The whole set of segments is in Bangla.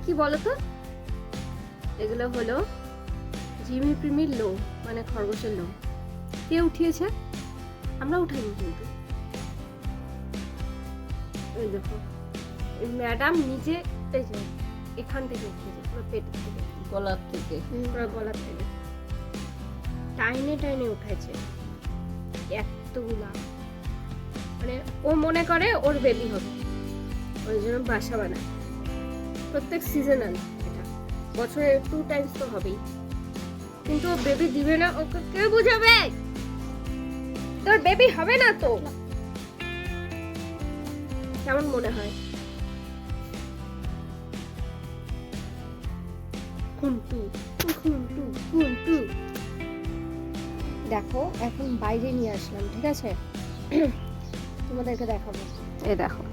কি বলতো, এগুলো হলো জিমি প্রিমির লোম, মানে খরগোশের লোম। কে উঠিয়েছে? আমরা উঠাইনি কিন্তু। এই দেখো, ম্যাডাম নিজে এই যে এখান থেকে উঠিয়েছে, পুরো পেট থেকে, গলার থেকে। পুরো গলার থেকে টাইনে টাইনে উঠেছে এতগুলা। মানে ও মনে করে ওর বেবি হবে, ওই জন্য বাসা বানায়। প্রত্যেক সিজনাল, এটা বছরে 2 টাইমস তো হবেই, কিন্তু ও বেবি দিবে না। ওকে কে বুঝাবে? তোর বেবি হবে না তো। কেমন মনে হয়? কুন্টু কুন্টু কুন্টু। দেখো এখন বাইরে নিয়ে আসলাম, ঠিক আছে? তোমাদেরকে দেখাবো। এই দেখো,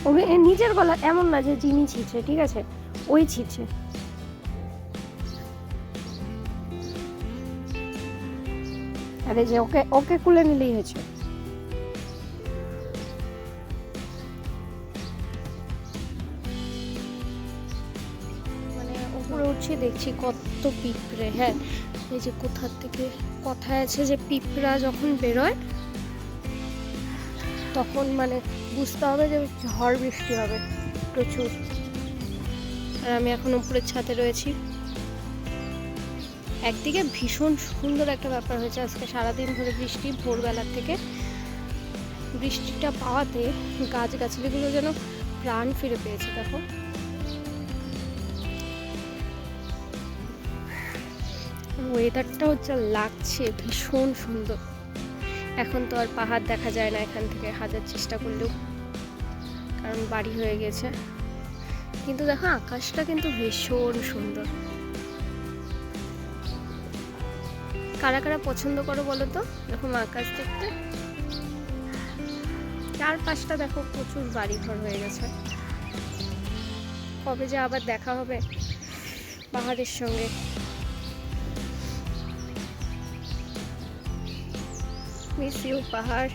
ওকে নিজের গলা এমন না যে জিনি ছিঁড়ছে, ঠিক আছে? ওই ছিঁড়ছে। আরে যে ওকে ওকে কুলে নিলেই হয়েছে। মানে উপরে উঠছি, দেখছি কত পিঁপড়ে। হ্যাঁ, এই যে কোথার থেকে কথায় আছে যে পিঁপড়া যখন বেরোয় তখন মানে বুঝতে হবে যে ঝড় বৃষ্টি হবে প্রচুর। আর আমি এখন উপরের ছাদে রয়েছি। একদিকে ভীষণ সুন্দর একটা ব্যাপার হয়েছে, আজকে সারাদিন ধরে বৃষ্টি, ভোরবেলার থেকে বৃষ্টিটা পাওয়াতে গাছগাছালিগুলো যেন প্রাণ ফিরে পেয়েছে। দেখো, ওয়েদারটা হচ্ছে লাগছে ভীষণ সুন্দর। এখন তো আর পাহাড় দেখা যায় না এখান থেকে, হাজার চেষ্টা করলেও, কারণ বাড়ি হয়ে গেছে। কিন্তু দেখো আকাশটা কিন্তু ভীষণ সুন্দর। কারা কারা পছন্দ করো বলো তো এরকম আকাশ দেখতে? চারপাশটা দেখো প্রচুর বাড়িঘর হয়ে গেছে। কবে যে আবার দেখা হবে পাহাড়ের সঙ্গে। মিস ইউ পাহাড়।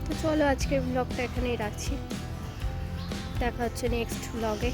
তো চলো আজকের ব্লগটা এখানেই রাখছি, দেখা হচ্ছে নেক্সট ব্লগে।